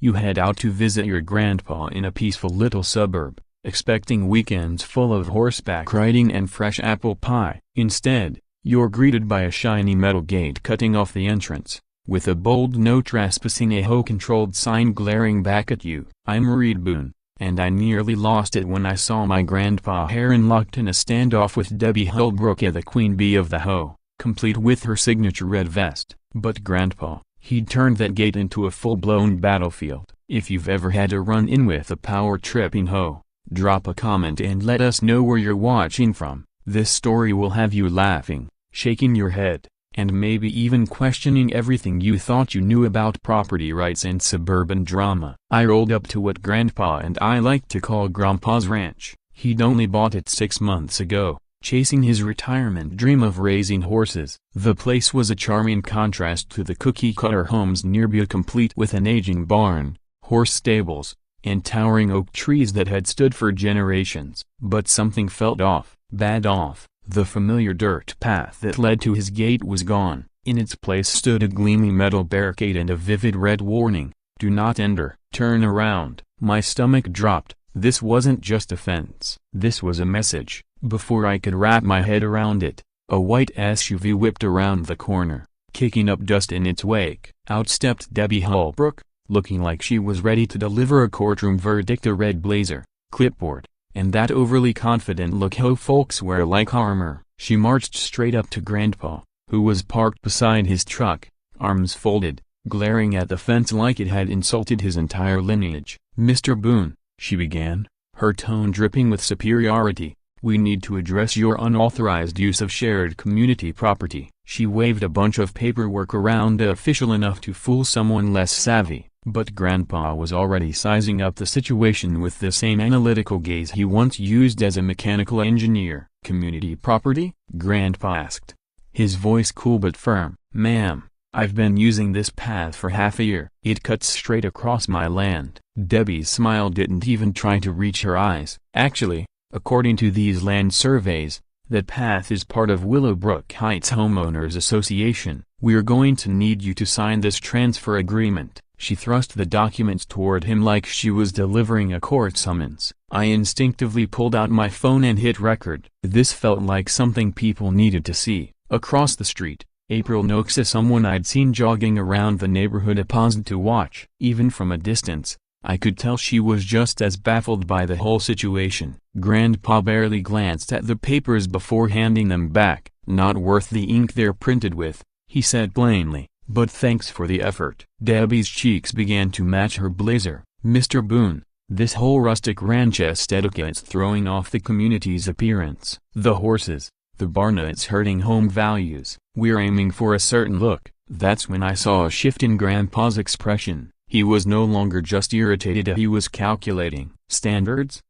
You head out to visit your grandpa in a peaceful little suburb, expecting weekends full of horseback riding and fresh apple pie. Instead, you're greeted by a shiny metal gate cutting off the entrance, with a bold "No Trespassing" HOA-controlled sign glaring back at you. I'm Reed Boone, and I nearly lost it when I saw my grandpa Heron locked in a standoff with Debbie Holbrook, the queen bee of the HOA, complete with her signature red vest. But grandpa, he'd turned that gate into a full-blown battlefield. If you've ever had a run-in with a power-tripping HOA, drop a comment and let us know where you're watching from. This story will have you laughing, shaking your head, and maybe even questioning everything you thought you knew about property rights and suburban drama. I rolled up to what Grandpa and I like to call Grandpa's ranch. He'd only bought it 6 months ago, chasing his retirement dream of raising horses. The place was a charming contrast to the cookie-cutter homes nearby, complete with an aging barn, horse stables, and towering oak trees that had stood for generations. But something felt off, bad off. The familiar dirt path that led to his gate was gone. In its place stood a gleaming metal barricade and a vivid red warning, "Do not enter." Turn around. My stomach dropped. This wasn't just a fence. This was a message. Before I could wrap my head around it, a white SUV whipped around the corner, kicking up dust in its wake. Out stepped Debbie Holbrook, looking like she was ready to deliver a courtroom verdict. A red blazer, clipboard, and that overly confident look HOA folks wear like armor. She marched straight up to Grandpa, who was parked beside his truck, arms folded, glaring at the fence like it had insulted his entire lineage. "Mr. Boone," she began, her tone dripping with superiority, "we need to address your unauthorized use of shared community property." She waved a bunch of paperwork around, official enough to fool someone less savvy. But Grandpa was already sizing up the situation with the same analytical gaze he once used as a mechanical engineer. "Community property?" Grandpa asked, his voice cool but firm. "Ma'am, I've been using this path for half a year. It cuts straight across my land." Debbie's smile didn't even try to reach her eyes. "Actually, according to these land surveys, that path is part of Willowbrook Heights Homeowners Association. We're going to need you to sign this transfer agreement." She thrust the documents toward him like she was delivering a court summons. I instinctively pulled out my phone and hit record. This felt like something people needed to see. Across the street, April Noakes, someone I'd seen jogging around the neighborhood, paused to watch. Even from a distance, I could tell she was just as baffled by the whole situation. Grandpa barely glanced at the papers before handing them back. "Not worth the ink they're printed with," he said plainly, "but thanks for the effort." Debbie's cheeks began to match her blazer. "Mr. Boone, this whole rustic ranch aesthetic is throwing off the community's appearance. The horses, the barn, it's hurting home values. We're aiming for a certain look." That's when I saw a shift in Grandpa's expression. He was no longer just irritated, he was calculating. "Standards?"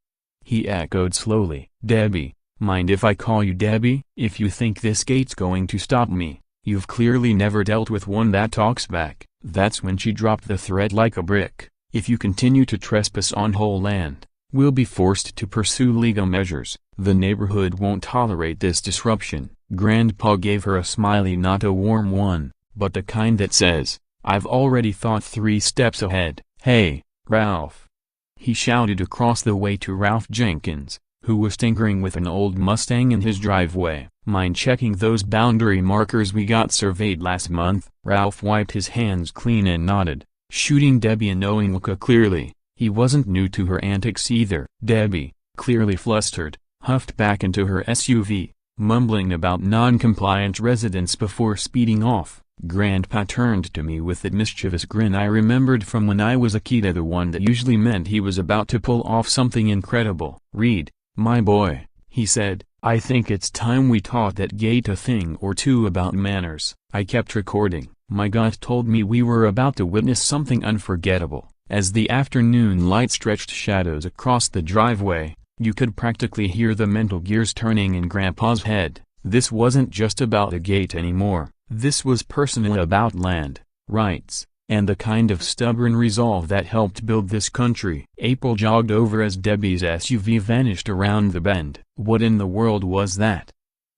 he echoed slowly. "Debbie, mind if I call you Debbie? If you think this gate's going to stop me, you've clearly never dealt with one that talks back." That's when she dropped the threat like a brick. "If you continue to trespass on whole land, we'll be forced to pursue legal measures. The neighborhood won't tolerate this disruption." Grandpa gave her a smiley, not a warm one, but the kind that says, "I've already thought 3 steps ahead." "Hey, Ralph!" he shouted across the way to Ralph Jenkins, who was tinkering with an old Mustang in his driveway. "Mind checking those boundary markers we got surveyed last month?" Ralph wiped his hands clean and nodded, shooting Debbie a knowing look. Clearly, he wasn't new to her antics either. Debbie, clearly flustered, huffed back into her SUV, mumbling about non-compliant residents before speeding off. Grandpa turned to me with that mischievous grin I remembered from when I was a kid, the one that usually meant he was about to pull off something incredible. "Reed, my boy," he said, "I think it's time we taught that gate a thing or two about manners." I kept recording. My gut told me we were about to witness something unforgettable. As the afternoon light stretched shadows across the driveway, you could practically hear the mental gears turning in Grandpa's head. This wasn't just about a gate anymore. This was personal, about land, rights, and the kind of stubborn resolve that helped build this country. April jogged over as Debbie's SUV vanished around the bend. "What in the world was that?"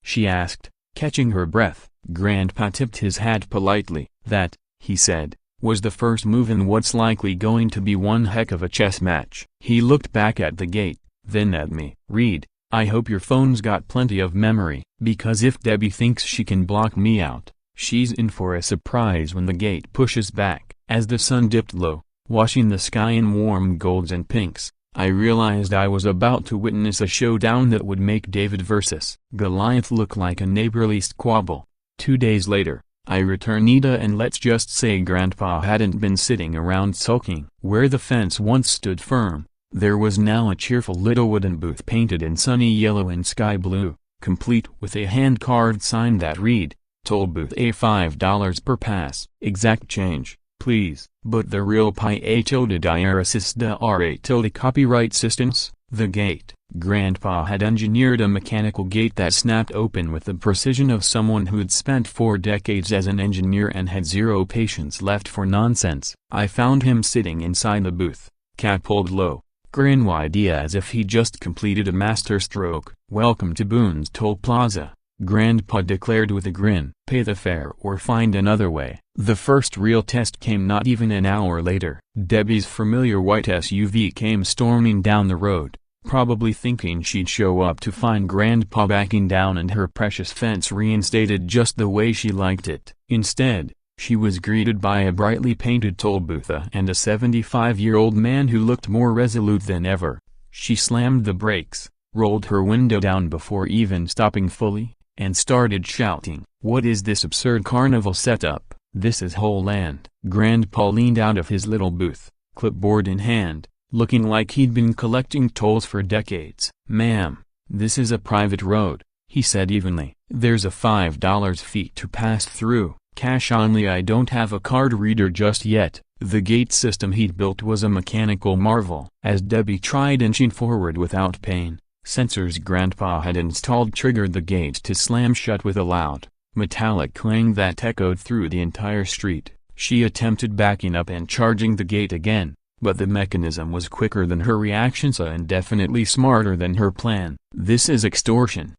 she asked, catching her breath. Grandpa tipped his hat politely. "That," he said, was the first move in what's likely going to be one heck of a chess match. He looked back at the gate, then at me. "Reed, I hope your phone's got plenty of memory, because if Debbie thinks she can block me out, she's in for a surprise when the gate pushes back." As the sun dipped low, washing the sky in warm golds and pinks, I realized I was about to witness a showdown that would make David versus Goliath look like a neighborly squabble. 2 days later, I returned Nita, and let's just say Grandpa hadn't been sitting around sulking. Where the fence once stood firm, there was now a cheerful little wooden booth painted in sunny yellow and sky blue, complete with a hand-carved sign that read, "Toll booth a $5 per pass. Exact change, please." But the real **DIRASIS***, copyright systems, the gate. Grandpa had engineered a mechanical gate that snapped open with the precision of someone who'd spent 4 decades as an engineer and had zero patience left for nonsense. I found him sitting inside the booth, cap pulled low, grin wide as if he just completed a masterstroke. "Welcome to Boone's Toll Plaza," Grandpa declared with a grin. "Pay the fare or find another way." The first real test came not even an hour later. Debbie's familiar white SUV came storming down the road, probably thinking she'd show up to find Grandpa backing down and her precious fence reinstated just the way she liked it. Instead, she was greeted by a brightly painted toll booth and a 75-year-old man who looked more resolute than ever. She slammed the brakes, rolled her window down before even stopping fully, and started shouting, "What is this absurd carnival setup? This is whole land." Grandpa leaned out of his little booth, clipboard in hand, looking like he'd been collecting tolls for decades. "Ma'am, this is a private road," he said evenly. "There's a $5 fee to pass through. Cash only. I don't have a card reader just yet." The gate system he'd built was a mechanical marvel. As Debbie tried inching forward without pain, sensors Grandpa had installed triggered the gate to slam shut with a loud, metallic clang that echoed through the entire street. She attempted backing up and charging the gate again, but the mechanism was quicker than her reactions and definitely smarter than her plan. "This is extortion!"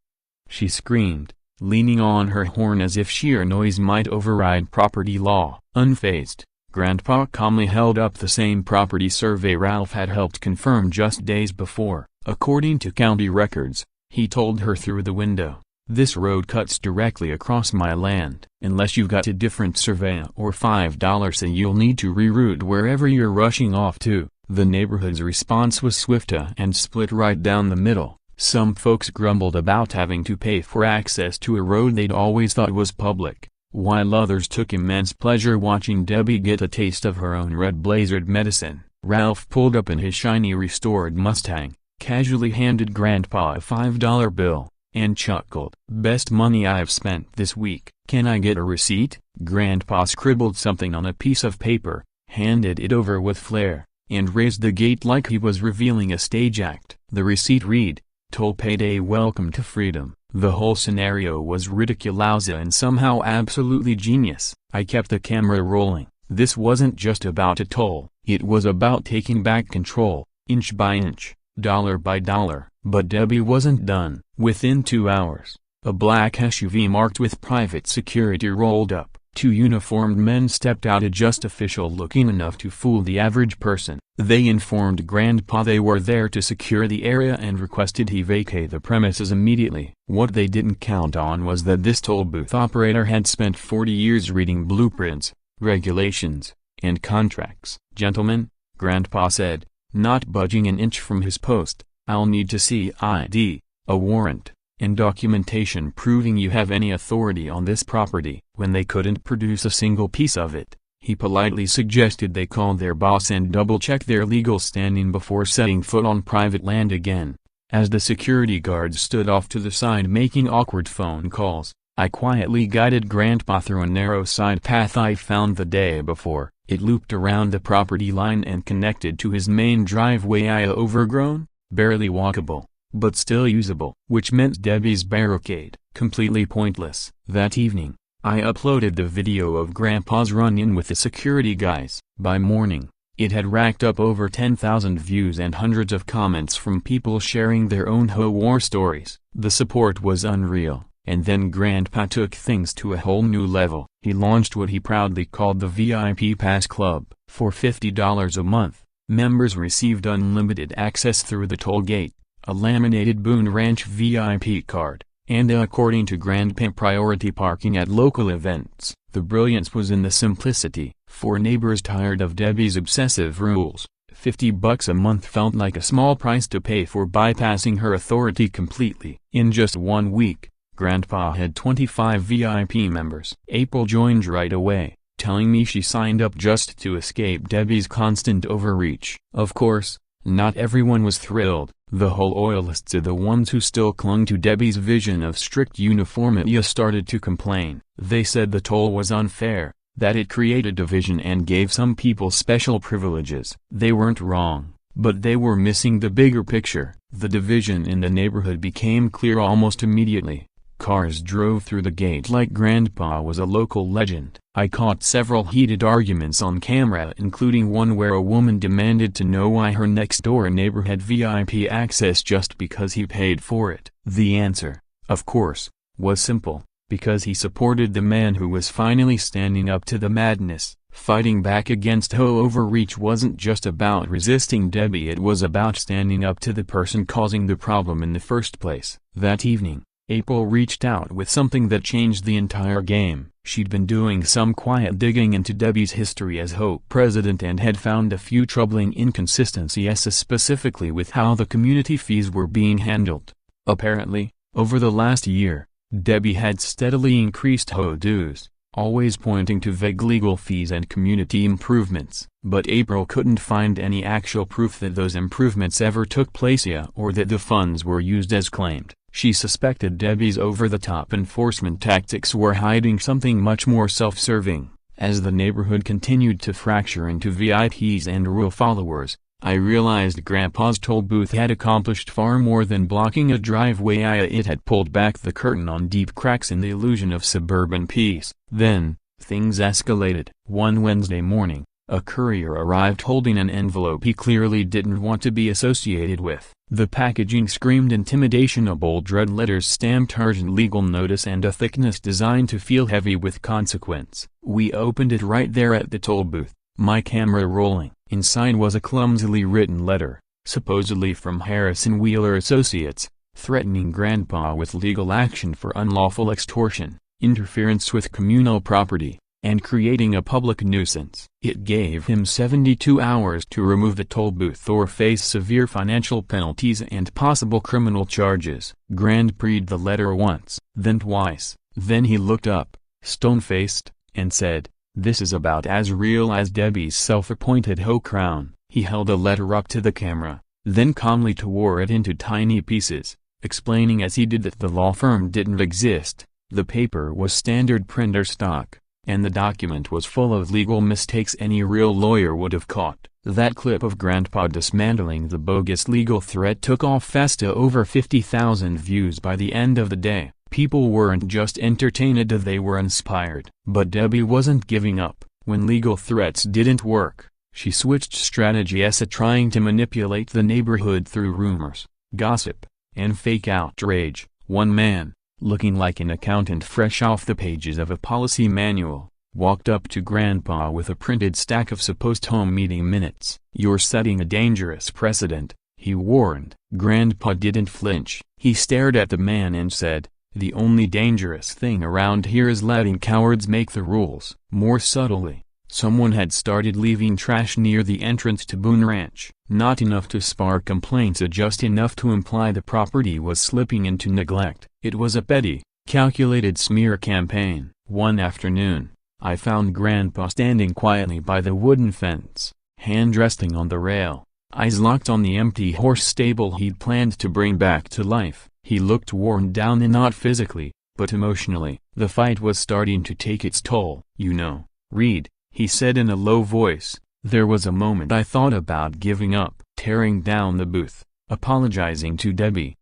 she screamed, leaning on her horn as if sheer noise might override property law. Unfazed, Grandpa calmly held up the same property survey Ralph had helped confirm just days before. "According to county records," he told her through the window, "this road cuts directly across my land. Unless you've got a different survey or $5 you'll need to reroute wherever you're rushing off to." The neighborhood's response was swift and split right down the middle. Some folks grumbled about having to pay for access to a road they'd always thought was public, while others took immense pleasure watching Debbie get a taste of her own red-blazered medicine. Ralph pulled up in his shiny restored Mustang, casually handed Grandpa a $5 bill, and chuckled. "Best money I've spent this week. Can I get a receipt?" Grandpa scribbled something on a piece of paper, handed it over with flair, and raised the gate like he was revealing a stage act. The receipt read, "Toll payday, welcome to freedom." The whole scenario was ridiculous and somehow absolutely genius. I kept the camera rolling. This wasn't just about a toll, it was about taking back control, inch by inch, dollar by dollar. But Debbie wasn't done. Within 2 hours, a black SUV marked with private security rolled up. 2 uniformed men stepped out, just official looking enough to fool the average person. They informed Grandpa they were there to secure the area and requested he vacate the premises immediately. What they didn't count on was that this toll booth operator had spent 40 years reading blueprints, regulations, and contracts. "Gentlemen," Grandpa said, not budging an inch from his post, "I'll need to see ID, a warrant, and documentation proving you have any authority on this property." When they couldn't produce a single piece of it, he politely suggested they call their boss and double-check their legal standing before setting foot on private land again. As the security guards stood off to the side making awkward phone calls, I quietly guided Grandpa through a narrow side path I found the day before. It looped around the property line and connected to his main driveway, overgrown, barely walkable, but still usable, which meant Debbie's barricade, completely pointless. That evening, I uploaded the video of Grandpa's run-in with the security guys. By morning, it had racked up over 10,000 views and hundreds of comments from people sharing their own HOA war stories. The support was unreal. And then Grandpa took things to a whole new level. He launched what he proudly called the VIP Pass Club. For $50 a month, members received unlimited access through the toll gate, a laminated Boone Ranch VIP card, and according to Grandpa, priority parking at local events. The brilliance was in the simplicity. For neighbors tired of Debbie's obsessive rules, $50 a month felt like a small price to pay for bypassing her authority completely. In just 1 week, Grandpa had 25 VIP members. April joined right away, telling me she signed up just to escape Debbie's constant overreach. Of course, not everyone was thrilled. The whole loyalists, the ones who still clung to Debbie's vision of strict uniformity, started to complain. They said the toll was unfair, that it created division and gave some people special privileges. They weren't wrong, but they were missing the bigger picture. The division in the neighborhood became clear almost immediately. Cars drove through the gate like Grandpa was a local legend. I caught several heated arguments on camera, including one where a woman demanded to know why her next-door neighbor had VIP access just because he paid for it. The answer, of course, was simple: because he supported the man who was finally standing up to the madness. Fighting back against HOA overreach wasn't just about resisting Debbie, it was about standing up to the person causing the problem in the first place. That evening, April reached out with something that changed the entire game. She'd been doing some quiet digging into Debbie's history as HOA president and had found a few troubling inconsistencies, specifically with how the community fees were being handled. Apparently, over the last year, Debbie had steadily increased HOA dues, always pointing to vague legal fees and community improvements. But April couldn't find any actual proof that those improvements ever took place or that the funds were used as claimed. She suspected Debbie's over-the-top enforcement tactics were hiding something much more self-serving. As the neighborhood continued to fracture into VIPs and rule followers, I realized Grandpa's toll booth had accomplished far more than blocking a driveway. It had pulled back the curtain on deep cracks in the illusion of suburban peace. Then, things escalated. One Wednesday morning, a courier arrived holding an envelope he clearly didn't want to be associated with. The packaging screamed intimidation, a bold red letters stamped urgent legal notice and a thickness designed to feel heavy with consequence. We opened it right there at the toll booth, my camera rolling. Inside was a clumsily written letter, supposedly from Harrison Wheeler Associates, threatening Grandpa with legal action for unlawful extortion, interference with communal property, and creating a public nuisance. It gave him 72 hours to remove the toll booth or face severe financial penalties and possible criminal charges. Grand read the letter once, then twice, then he looked up, stone-faced, and said, "This is about as real as Debbie's self-appointed HOA crown." He held a letter up to the camera, then calmly tore it into tiny pieces, explaining as he did that the law firm didn't exist, the paper was standard printer stock, and the document was full of legal mistakes any real lawyer would have caught. That clip of Grandpa dismantling the bogus legal threat took off fast to over 50,000 views by the end of the day. People weren't just entertained, they were inspired. But Debbie wasn't giving up. When legal threats didn't work, she switched strategies, trying to manipulate the neighborhood through rumors, gossip, and fake outrage. One man, looking like an accountant fresh off the pages of a policy manual, walked up to Grandpa with a printed stack of supposed home meeting minutes. "You're setting a dangerous precedent," he warned. Grandpa didn't flinch. He stared at the man and said, "The only dangerous thing around here is letting cowards make the rules." More subtly, someone had started leaving trash near the entrance to Boone Ranch. Not enough to spark complaints, just enough to imply the property was slipping into neglect. It was a petty, calculated smear campaign. One afternoon, I found Grandpa standing quietly by the wooden fence, hand resting on the rail, eyes locked on the empty horse stable he'd planned to bring back to life. He looked worn down, and not physically, but emotionally. The fight was starting to take its toll. "You know, Reed," he said in a low voice, "there was a moment I thought about giving up, tearing down the booth, apologizing to Debbie,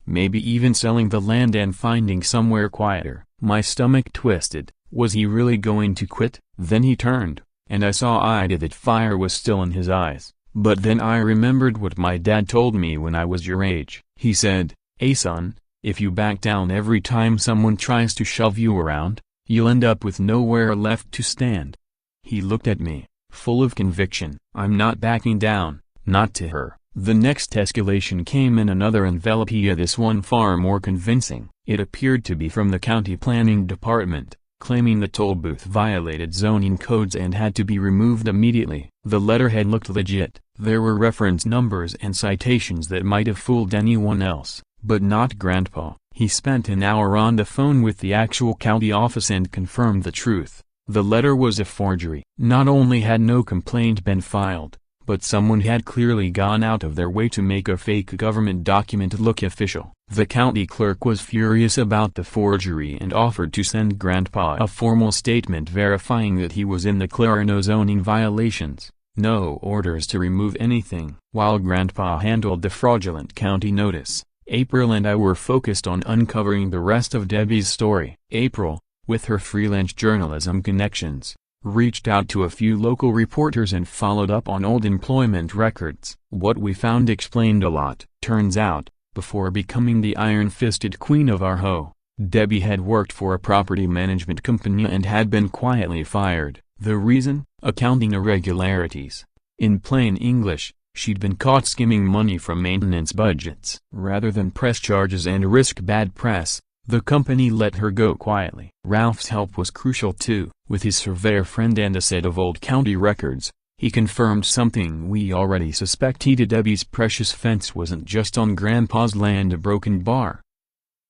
maybe even selling the land and finding somewhere quieter." My stomach twisted. Was he really going to quit? Then he turned, and I saw that fire was still in his eyes. But then I remembered what my dad told me when I was your age. He said, "Hey son, if you back down every time someone tries to shove you around, you'll end up with nowhere left to stand." He looked at me, full of conviction. "I'm not backing down, not to her." The next escalation came in another envelope, this one far more convincing. It appeared to be from the county planning department, claiming the toll booth violated zoning codes and had to be removed immediately. The letterhead looked legit. There were reference numbers and citations that might have fooled anyone else, but not Grandpa. He spent an hour on the phone with the actual county office and confirmed the truth. The letter was a forgery. Not only had no complaint been filed, but someone had clearly gone out of their way to make a fake government document look official. The county clerk was furious about the forgery and offered to send Grandpa a formal statement verifying that he was in the clear. No zoning violations, no orders to remove anything. While Grandpa handled the fraudulent county notice, April and I were focused on uncovering the rest of Debbie's story. April, with her freelance journalism connections, reached out to a few local reporters and followed up on old employment records. What we found explained a lot. Turns out, before becoming the iron-fisted queen of our HOA, Debbie had worked for a property management company and had been quietly fired. The reason? Accounting irregularities. In plain English, she'd been caught skimming money from maintenance budgets. Rather than press charges and risk bad press, the company let her go quietly. Ralph's help was crucial too. With his surveyor friend and a set of old county records, he confirmed something we already suspected. Debbie's precious fence wasn't just on Grandpa's land, a broken bar.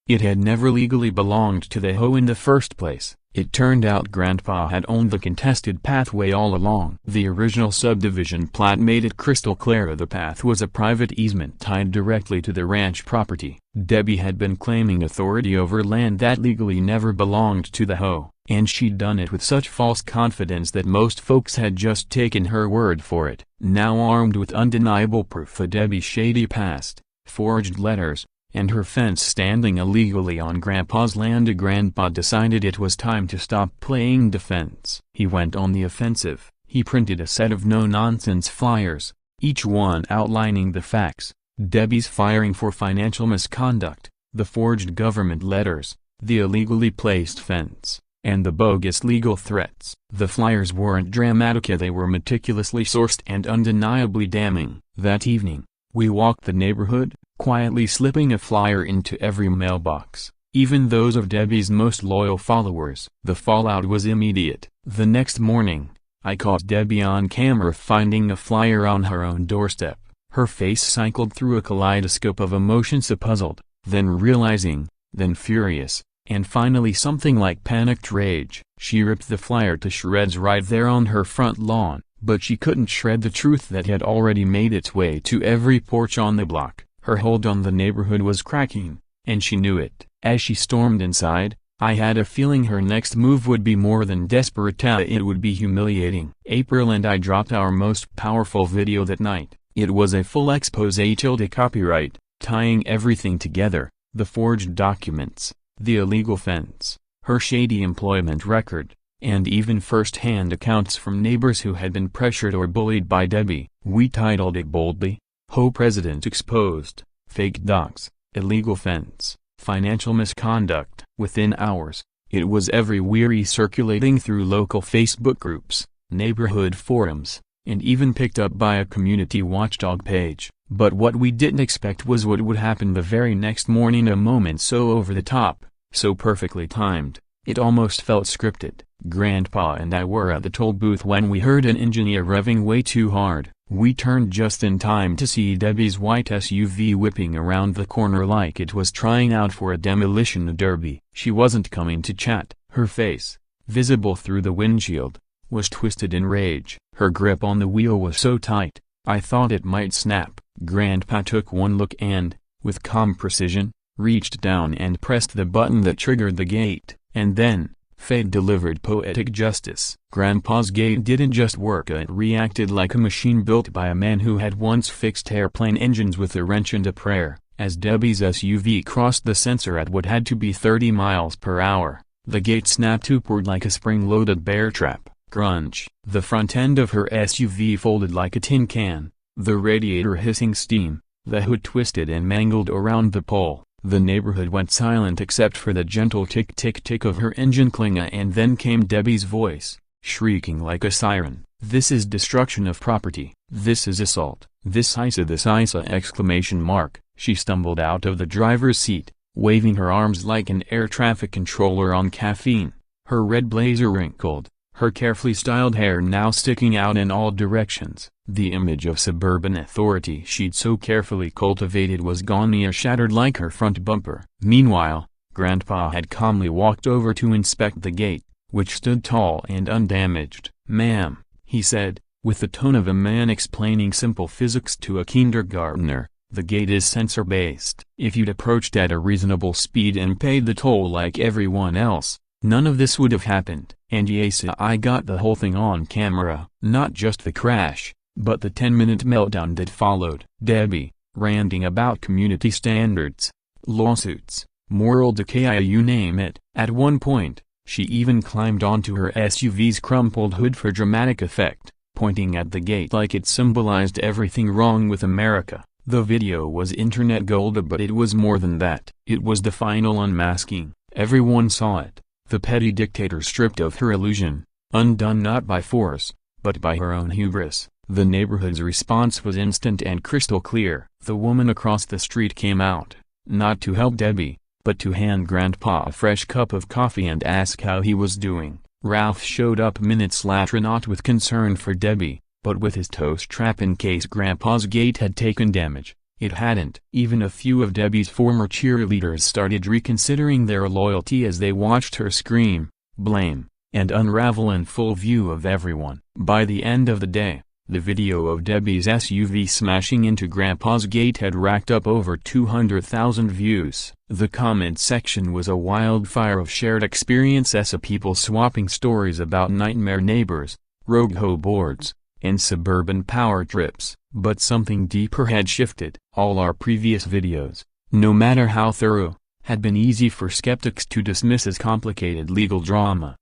It had never legally belonged to the HOA in the first place. It turned out Grandpa had owned the contested pathway all along. The original subdivision plat made it crystal clear the path was a private easement tied directly to the ranch property. Debbie had been claiming authority over land that legally never belonged to the HOA, and she'd done it with such false confidence that most folks had just taken her word for it. Now armed with undeniable proof of Debbie's shady past, forged letters, and her fence standing illegally on Grandpa's land, Grandpa decided it was time to stop playing defense. He went on the offensive. He printed a set of no-nonsense flyers, each one outlining the facts: Debbie's firing for financial misconduct, the forged government letters, the illegally placed fence, and the bogus legal threats. The flyers weren't dramatic, they were meticulously sourced and undeniably damning. That evening, we walked the neighborhood, quietly slipping a flyer into every mailbox, even those of Debbie's most loyal followers. The fallout was immediate. The next morning, I caught Debbie on camera finding a flyer on her own doorstep. Her face cycled through a kaleidoscope of emotions, puzzled, then realizing, then furious, and finally something like panicked rage. She ripped the flyer to shreds right there on her front lawn, but she couldn't shred the truth that had already made its way to every porch on the block. Her hold on the neighborhood was cracking, and she knew it. As she stormed inside, I had a feeling her next move would be more than desperate, it would be humiliating. April and I dropped our most powerful video that night. It was a full expose tilde copyright, tying everything together: the forged documents, the illegal fence, her shady employment record, and even first-hand accounts from neighbors who had been pressured or bullied by Debbie. We titled it boldly, HOA President Exposed, Fake Docs, Illegal Fence, Financial Misconduct. Within hours, it was everywhere, circulating through local Facebook groups, neighborhood forums, and even picked up by a community watchdog page. But what we didn't expect was what would happen the very next morning, a moment so over the top, so perfectly timed, it almost felt scripted. Grandpa and I were at the toll booth when we heard an engineer revving way too hard. We turned just in time to see Debbie's white SUV whipping around the corner like it was trying out for a demolition derby. She wasn't coming to chat. Her face, visible through the windshield, was twisted in rage. Her grip on the wheel was so tight, I thought it might snap. Grandpa took one look and, with calm precision, reached down and pressed the button that triggered the gate. And then, fate delivered poetic justice. Grandpa's gate didn't just work, it reacted like a machine built by a man who had once fixed airplane engines with a wrench and a prayer. As Debbie's SUV crossed the sensor at what had to be 30 miles per hour, the gate snapped upward like a spring-loaded bear trap. Crunch. The front end of her SUV folded like a tin can, the radiator hissing steam, the hood twisted and mangled around the pole. The neighborhood went silent except for the gentle tick-tick-tick of her engine clinga, and then came Debbie's voice, shrieking like a siren. "This is destruction of property. This is assault. This ISA exclamation mark. She stumbled out of the driver's seat, waving her arms like an air traffic controller on caffeine. Her red blazer wrinkled, her carefully styled hair now sticking out in all directions. The image of suburban authority she'd so carefully cultivated was gone, shattered like her front bumper. Meanwhile, Grandpa had calmly walked over to inspect the gate, which stood tall and undamaged. "Ma'am," he said, with the tone of a man explaining simple physics to a kindergartner, "the gate is sensor-based. If you'd approached at a reasonable speed and paid the toll like everyone else, none of this would have happened." And yes, I got the whole thing on camera. Not just the crash, but the 10-minute meltdown that followed. Debbie, ranting about community standards, lawsuits, moral decay, you name it. At one point, she even climbed onto her SUV's crumpled hood for dramatic effect, pointing at the gate like it symbolized everything wrong with America. The video was internet gold, but it was more than that. It was the final unmasking. Everyone saw it. The petty dictator stripped of her illusion, undone not by force, but by her own hubris. The neighborhood's response was instant and crystal clear. The woman across the street came out, not to help Debbie, but to hand Grandpa a fresh cup of coffee and ask how he was doing. Ralph showed up minutes later, not with concern for Debbie, but with his toe strap in case Grandpa's gate had taken damage. It hadn't. Even a few of Debbie's former cheerleaders started reconsidering their loyalty as they watched her scream, blame, and unravel in full view of everyone. By the end of the day, the video of Debbie's SUV smashing into Grandpa's gate had racked up over 200,000 views. The comment section was a wildfire of shared experiences, of people swapping stories about nightmare neighbors, rogue HOA boards, and suburban power trips. But something deeper had shifted. All our previous videos, no matter how thorough, had been easy for skeptics to dismiss as complicated legal drama.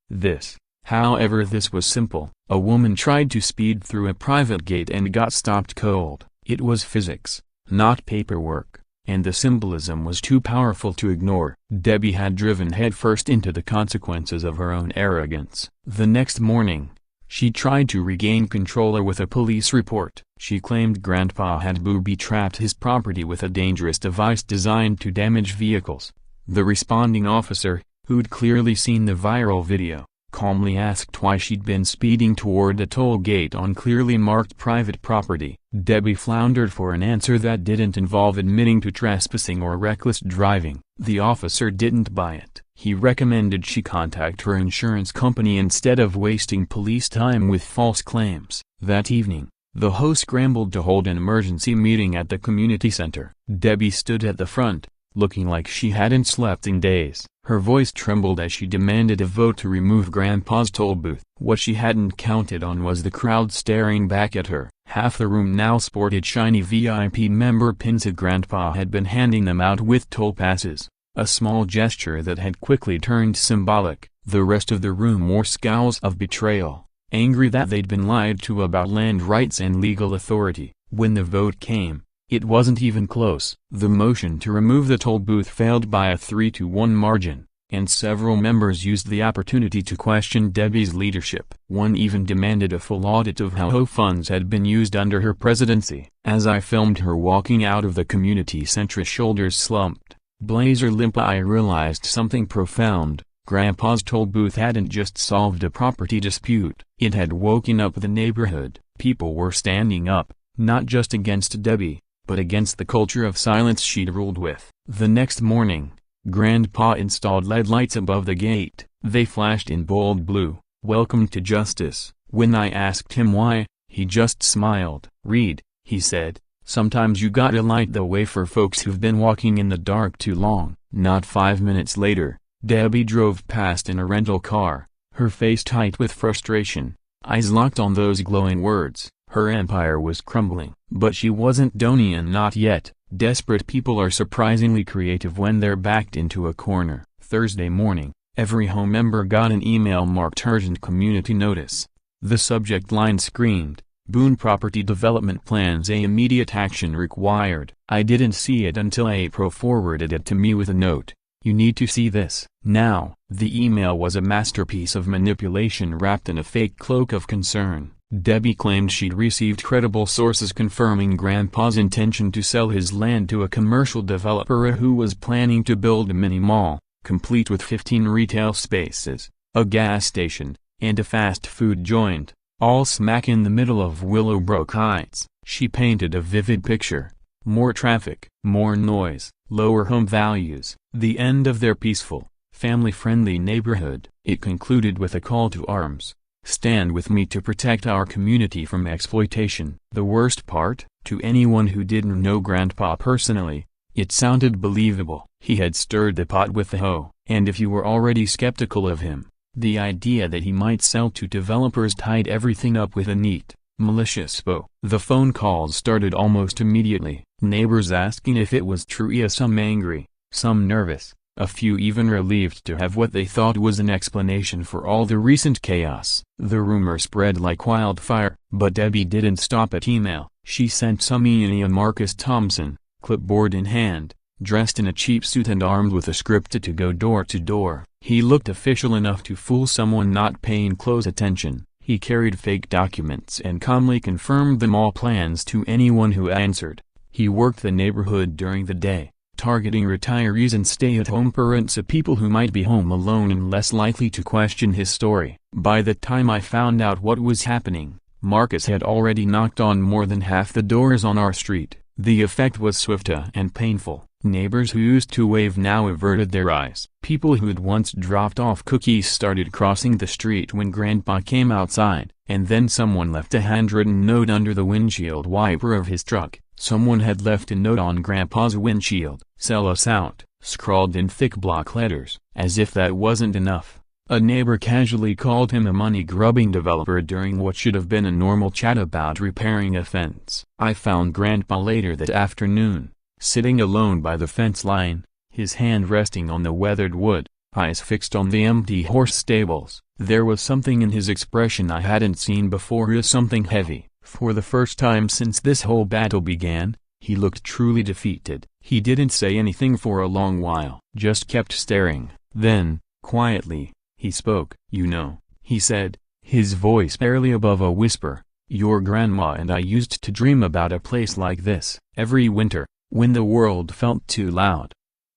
However, this was simple. A woman tried to speed through a private gate and got stopped cold. It was physics, not paperwork, and the symbolism was too powerful to ignore. Debbie had driven headfirst into the consequences of her own arrogance. The next morning, she tried to regain control with a police report. She claimed Grandpa had booby-trapped his property with a dangerous device designed to damage vehicles. The responding officer, who'd clearly seen the viral video, calmly asked why she'd been speeding toward a toll gate on clearly marked private property. Debbie floundered for an answer that didn't involve admitting to trespassing or reckless driving. The officer didn't buy it. He recommended she contact her insurance company instead of wasting police time with false claims. That evening, the host scrambled to hold an emergency meeting at the community center. Debbie stood at the front, looking like she hadn't slept in days. Her voice trembled as she demanded a vote to remove Grandpa's toll booth. What she hadn't counted on was the crowd staring back at her. Half the room now sported shiny VIP member pins, and Grandpa had been handing them out with toll passes, a small gesture that had quickly turned symbolic. The rest of the room wore scowls of betrayal, angry that they'd been lied to about land rights and legal authority. When the vote came, it wasn't even close. The motion to remove the toll booth failed by a 3-1 margin, and several members used the opportunity to question Debbie's leadership. One even demanded a full audit of how HOA funds had been used under her presidency. As I filmed her walking out of the community center, shoulders slumped, blazer limp, I realized something profound. Grandpa's toll booth hadn't just solved a property dispute, it had woken up the neighborhood. People were standing up, not just against Debbie, but against the culture of silence she'd ruled with. The next morning, Grandpa installed LED lights above the gate. They flashed in bold blue, "Welcome to Justice." When I asked him why, he just smiled. "Reed," he said, "sometimes you gotta light the way for folks who've been walking in the dark too long." Not 5 minutes later, Debbie drove past in a rental car, her face tight with frustration, eyes locked on those glowing words. Her empire was crumbling. But she wasn't done, not yet. Desperate people are surprisingly creative when they're backed into a corner. Thursday morning, every home member got an email marked urgent community notice. The subject line screamed, Boone property development plans. Immediate action required. I didn't see it until April forwarded it to me with a note. You need to see this. Now, the email was a masterpiece of manipulation wrapped in a fake cloak of concern. Debbie claimed she'd received credible sources confirming Grandpa's intention to sell his land to a commercial developer who was planning to build a mini mall, complete with 15 retail spaces, a gas station, and a fast food joint, all smack in the middle of Willowbrook Heights. She painted a vivid picture. More traffic, more noise, lower home values, the end of their peaceful, family-friendly neighborhood. It concluded with a call to arms. Stand with me to protect our community from exploitation. The worst part, to anyone who didn't know Grandpa personally, it sounded believable. He had stirred the pot with the hoe. And if you were already skeptical of him, the idea that he might sell to developers tied everything up with a neat, malicious bow. The phone calls started almost immediately, neighbors asking if it was true, some angry, some nervous, a few even relieved to have what they thought was an explanation for all the recent chaos. The rumor spread like wildfire, but Debbie didn't stop at email. She sent some to Marcus Thompson, clipboard in hand, dressed in a cheap suit and armed with a script to go door to door. He looked official enough to fool someone not paying close attention. He carried fake documents and calmly confirmed the mall plans to anyone who answered. He worked the neighborhood during the day, targeting retirees and stay-at-home parents, people who might be home alone and less likely to question his story. By the time I found out what was happening, Marcus had already knocked on more than half the doors on our street. The effect was swift and painful. Neighbors who used to wave now averted their eyes. People who'd once dropped off cookies started crossing the street when Grandpa came outside, and then someone left a handwritten note under the windshield wiper of his truck. Someone had left a note on Grandpa's windshield, "Sell us out," scrawled in thick block letters. As if that wasn't enough, a neighbor casually called him a money-grubbing developer during what should have been a normal chat about repairing a fence. I found Grandpa later that afternoon, sitting alone by the fence line, his hand resting on the weathered wood, eyes fixed on the empty horse stables. There was something in his expression I hadn't seen before, something heavy. For the first time since this whole battle began, he looked truly defeated. He didn't say anything for a long while, just kept staring. Then, quietly, he spoke. "You know," he said, his voice barely above a whisper, "your grandma and I used to dream about a place like this. Every winter, when the world felt too loud,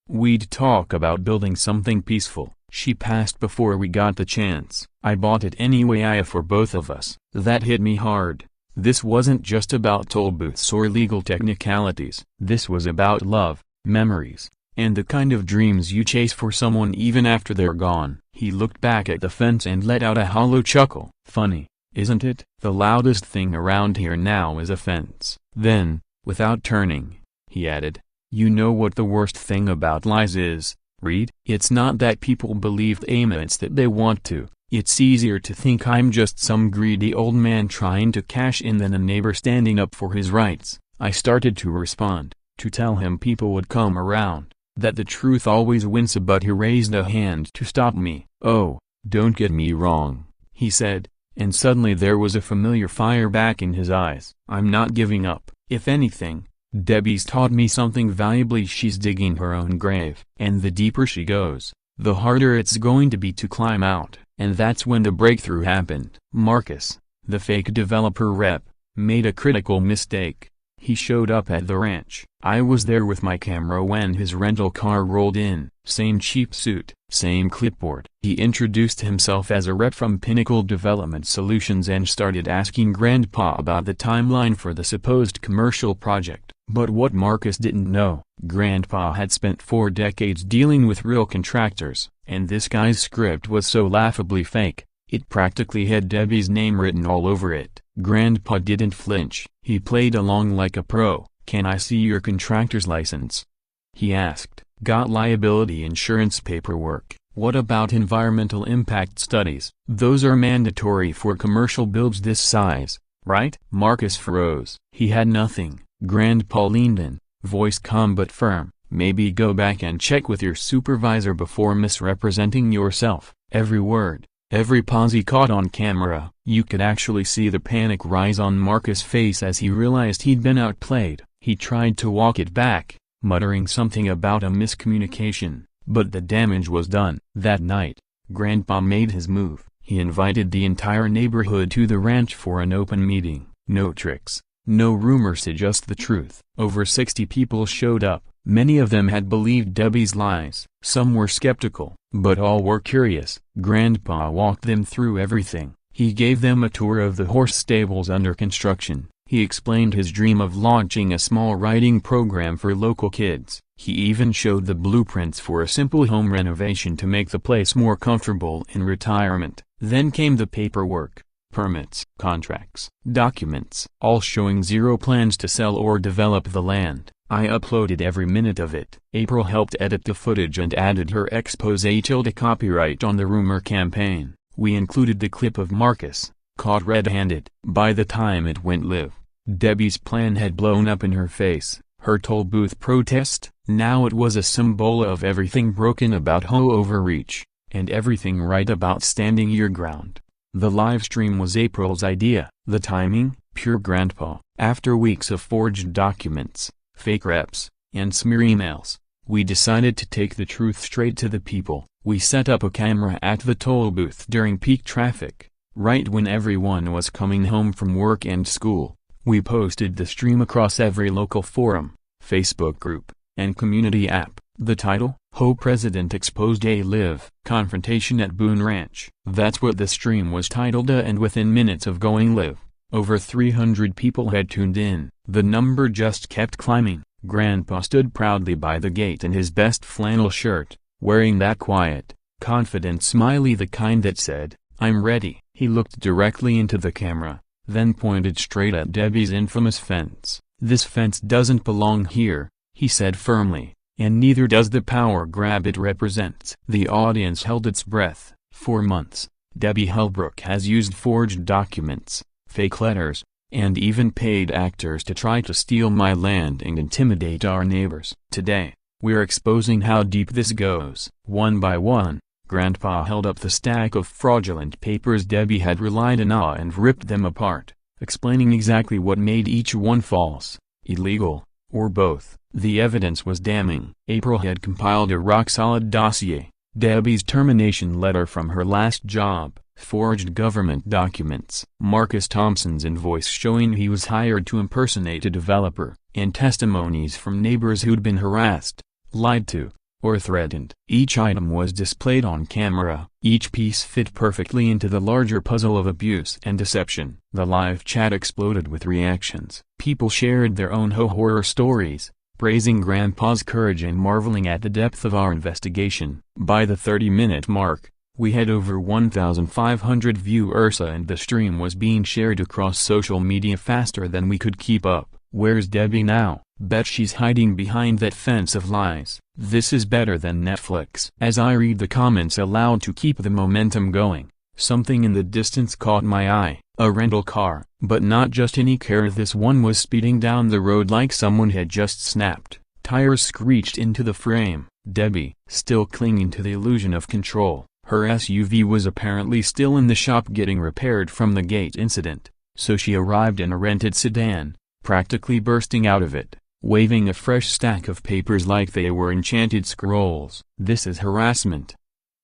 we'd talk about building something peaceful." She passed before we got the chance. I bought it anyway, for both of us. That hit me hard. This wasn't just about toll booths or legal technicalities. This was about love, memories, and the kind of dreams you chase for someone even after they're gone. He looked back at the fence and let out a hollow chuckle. "Funny, isn't it? The loudest thing around here now is a fence." Then, without turning, he added, "You know what the worst thing about lies is, Reed? It's not that people believe them, it's that they want to. It's easier to think I'm just some greedy old man trying to cash in than a neighbor standing up for his rights." I started to respond, to tell him people would come around, that the truth always wins, but he raised a hand to stop me. "Oh, don't get me wrong," he said, and suddenly there was a familiar fire back in his eyes. "I'm not giving up. If anything, Debbie's taught me something valuable. She's digging her own grave, and the deeper she goes, the harder it's going to be to climb out." And that's when the breakthrough happened. Marcus, the fake developer rep, made a critical mistake. He showed up at the ranch. I was there with my camera when his rental car rolled in. Same cheap suit, same clipboard. He introduced himself as a rep from Pinnacle Development Solutions and started asking Grandpa about the timeline for the supposed commercial project. But what Marcus didn't know, Grandpa had spent 4 decades dealing with real contractors, and this guy's script was so laughably fake, it practically had Debbie's name written all over it. Grandpa didn't flinch. He played along like a pro. "Can I see your contractor's license?" he asked. "Got liability insurance paperwork? What about environmental impact studies? Those are mandatory for commercial builds this size, right?" Marcus froze. He had nothing. Grandpa leaned in, voice calm but firm. "Maybe go back and check with your supervisor before misrepresenting yourself." Every word, Every pause he caught on camera, you could actually see the panic rise on Marcus' face as he realized he'd been outplayed. He tried to walk it back, muttering something about a miscommunication, but the damage was done. That night, Grandpa made his move. He invited the entire neighborhood to the ranch for an open meeting. No tricks, no rumors, just the truth. Over 60 people showed up. Many of them had believed Debbie's lies. Some were skeptical, but all were curious. Grandpa walked them through everything. He gave them a tour of the horse stables under construction. He explained his dream of launching a small writing program for local kids. He even showed the blueprints for a simple home renovation to make the place more comfortable in retirement. Then came the paperwork. Permits, contracts, documents, all showing zero plans to sell or develop the land. I uploaded every minute of it. April helped edit the footage and added her expose tilde copyright on the rumor campaign. We included the clip of Marcus, caught red-handed. By the time it went live, Debbie's plan had blown up in her face. Her toll booth protest, now it was a symbol of everything broken about HOA overreach, and everything right about standing your ground. The live stream was April's idea. The timing, pure grandpa. After weeks of forged documents, fake reps, and smear emails, we decided to take the truth straight to the people. We set up a camera at the toll booth during peak traffic, right when everyone was coming home from work and school. We posted the stream across every local forum, Facebook group, and community app. The title, HOA President Exposed A Live Confrontation at Boone Ranch. That's what the stream was titled, and within minutes of going live, over 300 people had tuned in. The number just kept climbing. Grandpa stood proudly by the gate in his best flannel shirt, wearing that quiet, confident smiley, the kind that said, "I'm ready." He looked directly into the camera, then pointed straight at Debbie's infamous fence. "This fence doesn't belong here," he said firmly, "and neither does the power grab it represents." The audience held its breath. For months, Debbie Hellbrook has used forged documents, fake letters, and even paid actors to try to steal my land and intimidate our neighbors. Today, we're exposing how deep this goes. One by one, Grandpa held up the stack of fraudulent papers Debbie had relied on and ripped them apart, explaining exactly what made each one false, illegal, or both. The evidence was damning. April had compiled a rock-solid dossier: Debbie's termination letter from her last job, forged government documents, Marcus Thompson's invoice showing he was hired to impersonate a developer, and testimonies from neighbors who'd been harassed, lied to, or threatened. Each item was displayed on camera. Each piece fit perfectly into the larger puzzle of abuse and deception. The live chat exploded with reactions. People shared their own horror stories, praising Grandpa's courage and marveling at the depth of our investigation. By the 30-minute mark, we had over 1,500 viewers, and the stream was being shared across social media faster than we could keep up. Where's Debbie now? Bet she's hiding behind that fence of lies. This is better than Netflix. As I read the comments aloud to keep the momentum going, something in the distance caught my eye. A rental car, but not just any car. This one was speeding down the road like someone had just snapped. Tires screeched into the frame. Debbie, still clinging to the illusion of control. Her SUV was apparently still in the shop getting repaired from the gate incident, so she arrived in a rented sedan, practically bursting out of it, waving a fresh stack of papers like they were enchanted scrolls. "This is harassment,"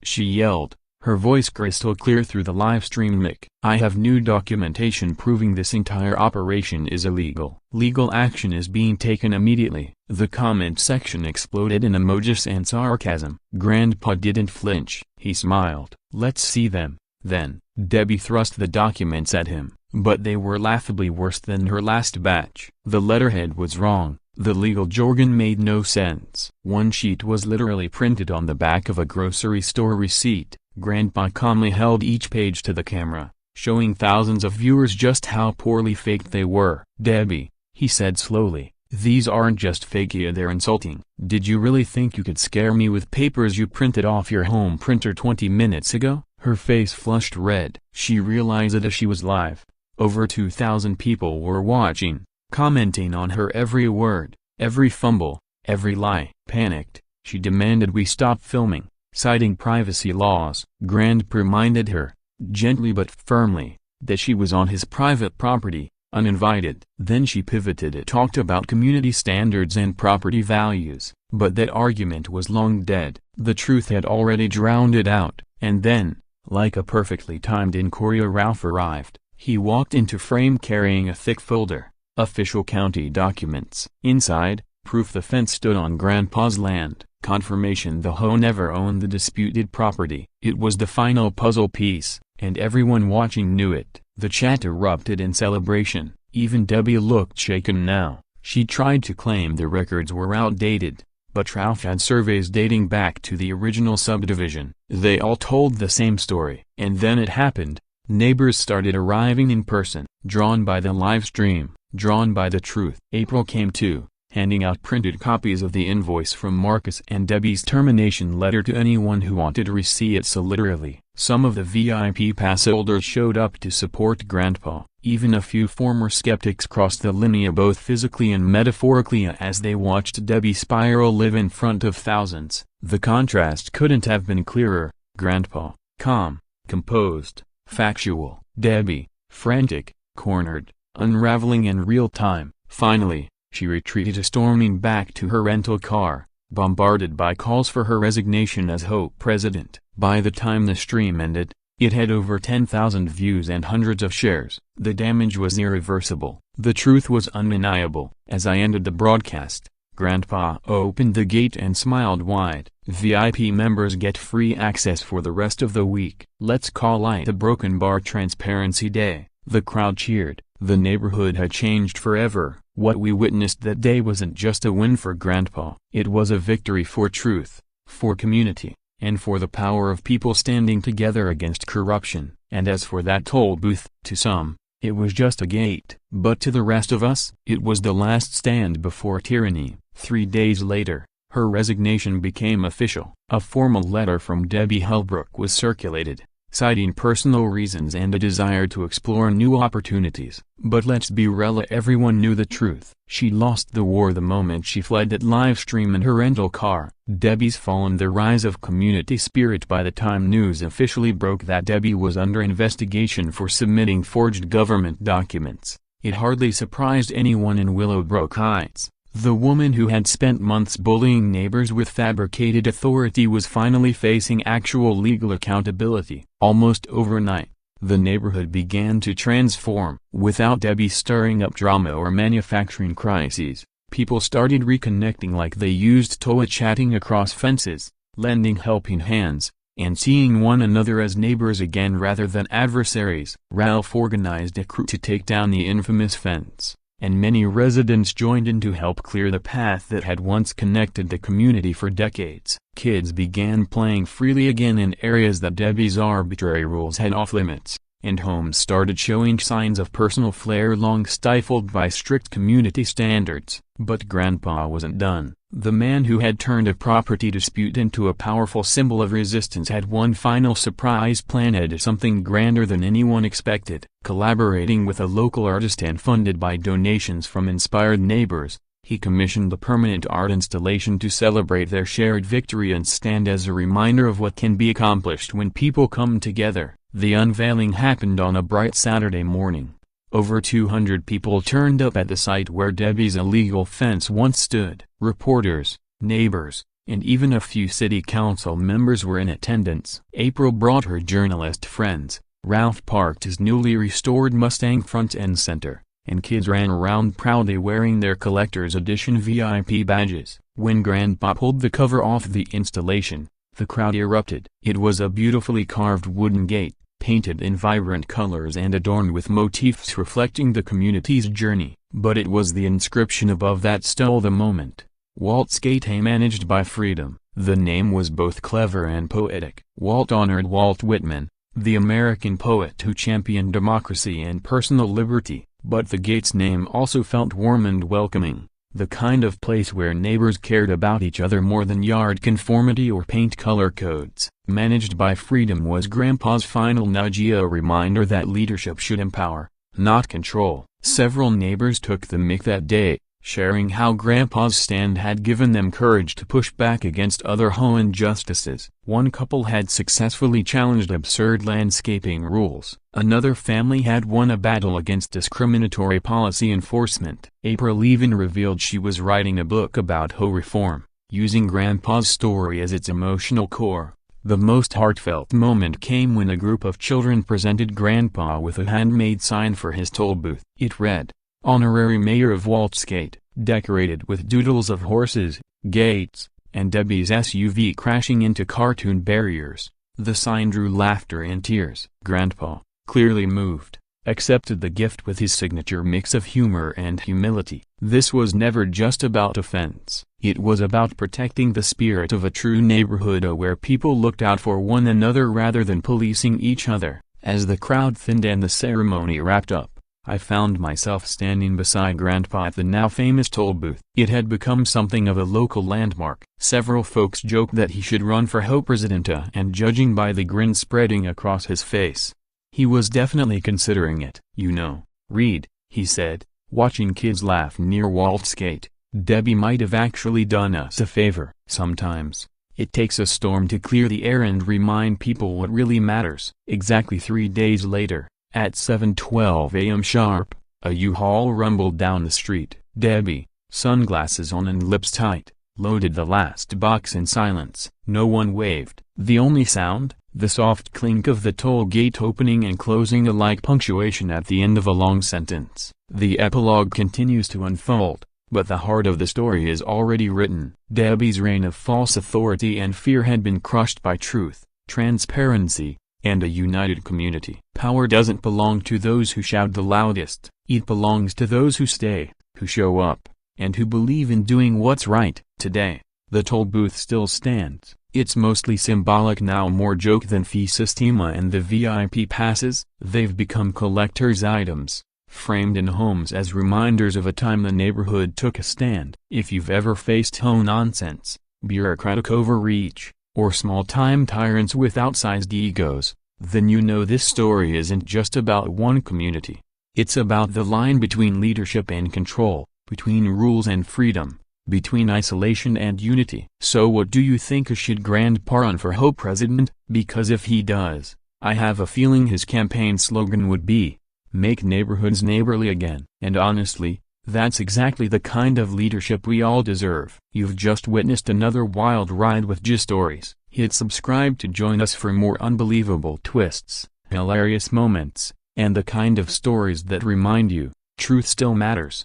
she yelled, her voice crystal clear through the live stream mic. "I have new documentation proving this entire operation is illegal. Legal action is being taken immediately." The comment section exploded in emojis and sarcasm. Grandpa didn't flinch. He smiled. "Let's see them, then." Debbie thrust the documents at him, but they were laughably worse than her last batch. The letterhead was wrong. The legal jargon made no sense. One sheet was literally printed on the back of a grocery store receipt. Grandpa calmly held each page to the camera, showing thousands of viewers just how poorly faked they were. "Debbie," he said slowly, "these aren't just fake, they're insulting. Did you really think you could scare me with papers you printed off your home printer 20 minutes ago?" Her face flushed red. She realized that as she was live, over 2,000 people were watching, commenting on her every word, every fumble, every lie. Panicked, she demanded we stop filming, citing privacy laws. Grandpa reminded her, gently but firmly, that she was on his private property, uninvited. Then she pivoted and talked about community standards and property values, but that argument was long dead. The truth had already drowned it out. And then, like a perfectly timed inquiry, Ralph arrived. He walked into frame carrying a thick folder, official county documents. Inside, proof the fence stood on Grandpa's land, confirmation the HOA never owned the disputed property. It was the final puzzle piece, and everyone watching knew it. The chat erupted in celebration. Even Debbie looked shaken now. She tried to claim the records were outdated, but Ralph had surveys dating back to the original subdivision. They all told the same story. And then it happened. Neighbors started arriving in person, drawn by the live stream, drawn by the truth. April came too, handing out printed copies of the invoice from Marcus and Debbie's termination letter to anyone who wanted to see it. So literally, some of the VIP pass holders showed up to support Grandpa. Even a few former skeptics crossed the linear both physically and metaphorically as they watched Debbie spiral live in front of thousands. The contrast couldn't have been clearer. Grandpa, calm, composed, factual. Debbie, frantic, cornered, unraveling in real time. Finally, she retreated storming back to her rental car, bombarded by calls for her resignation as HOA president. By the time the stream ended, it had over 10,000 views and hundreds of shares. The damage was irreversible. The truth was undeniable. As I ended the broadcast, Grandpa opened the gate and smiled wide. VIP members get free access for the rest of the week. Let's call it a Broken Bar Transparency Day. The crowd cheered. The neighborhood had changed forever. What we witnessed that day wasn't just a win for Grandpa. It was a victory for truth, for community, and for the power of people standing together against corruption. And as for that toll booth, to some, it was just a gate. But to the rest of us, it was the last stand before tyranny. 3 days later, her resignation became official. A formal letter from Debbie Hellbrook was circulated, citing personal reasons and a desire to explore new opportunities. But let's be real, everyone knew the truth. She lost the war the moment she fled that live stream in her rental car. Debbie's fallen. The rise of community spirit. By the time news officially broke that Debbie was under investigation for submitting forged government documents, it hardly surprised anyone in Willowbrook Heights. The woman who had spent months bullying neighbors with fabricated authority was finally facing actual legal accountability. Almost overnight, the neighborhood began to transform. Without Debbie stirring up drama or manufacturing crises, people started reconnecting like they used to, chatting across fences, lending helping hands, and seeing one another as neighbors again rather than adversaries. Ralph organized a crew to take down the infamous fence, and many residents joined in to help clear the path that had once connected the community for decades. Kids began playing freely again in areas that Debbie's arbitrary rules had off-limits, and homes started showing signs of personal flair long stifled by strict community standards. But Grandpa wasn't done. The man who had turned a property dispute into a powerful symbol of resistance had one final surprise plan, had something grander than anyone expected. Collaborating with a local artist and funded by donations from inspired neighbors, he commissioned a permanent art installation to celebrate their shared victory and stand as a reminder of what can be accomplished when people come together. The unveiling happened on a bright Saturday morning. Over 200 people turned up at the site where Debbie's illegal fence once stood. Reporters, neighbors, and even a few city council members were in attendance. April brought her journalist friends. Ralph parked his newly restored Mustang front and center, and kids ran around proudly wearing their collector's edition VIP badges. When Grandpa pulled the cover off the installation, the crowd erupted. It was a beautifully carved wooden gate, painted in vibrant colors and adorned with motifs reflecting the community's journey. But it was the inscription above that stole the moment. Walt's Gate, managed by Freedom. The name was both clever and poetic. Walt honored Walt Whitman, the American poet who championed democracy and personal liberty, but the gate's name also felt warm and welcoming. The kind of place where neighbors cared about each other more than yard conformity or paint color codes. Managed by Freedom was Grandpa's final nudge, a reminder that leadership should empower, not control. Several neighbors took the mic that day, sharing how Grandpa's stand had given them courage to push back against other HOA injustices. One couple had successfully challenged absurd landscaping rules. Another family had won a battle against discriminatory policy enforcement. April even revealed she was writing a book about HOA reform, using Grandpa's story as its emotional core. The most heartfelt moment came when a group of children presented Grandpa with a handmade sign for his toll booth. It read, "Honorary Mayor of Waltzgate," decorated with doodles of horses, gates, and Debbie's SUV crashing into cartoon barriers. The sign drew laughter and tears. Grandpa, clearly moved, accepted the gift with his signature mix of humor and humility. This was never just about offense. It was about protecting the spirit of a true neighborhood where people looked out for one another rather than policing each other. As the crowd thinned and the ceremony wrapped up, I found myself standing beside Grandpa at the now famous toll booth. It had become something of a local landmark. Several folks joked that he should run for HOA president, and judging by the grin spreading across his face, he was definitely considering it. "You know, Reed," he said, watching kids laugh near Waltzgate, "Debbie might have actually done us a favor." Sometimes, it takes a storm to clear the air and remind people what really matters. Exactly 3 days later, at 7:12 a.m. sharp, a U-Haul rumbled down the street. Debbie, sunglasses on and lips tight, loaded the last box in silence. No one waved. The only sound, the soft clink of the toll gate opening and closing, like punctuation at the end of a long sentence. The epilogue continues to unfold, but the heart of the story is already written. Debbie's reign of false authority and fear had been crushed by truth, transparency, and a united community. Power doesn't belong to those who shout the loudest. It belongs to those who stay, who show up, and who believe in doing what's right. Today, the toll booth still stands. It's mostly symbolic now, more joke than fee systema, and the VIP passes, they've become collector's items, framed in homes as reminders of a time the neighborhood took a stand. If you've ever faced HOA nonsense, bureaucratic overreach, or small-time tyrants with outsized egos, then you know this story isn't just about one community. It's about the line between leadership and control, between rules and freedom, between isolation and unity. So what do you think? Should Grandpa run for HOA president? Because if he does, I have a feeling his campaign slogan would be, "Make neighborhoods neighborly again." And honestly, that's exactly the kind of leadership we all deserve. You've just witnessed another wild ride with G Stories. Hit subscribe to join us for more unbelievable twists, hilarious moments, and the kind of stories that remind you, truth still matters.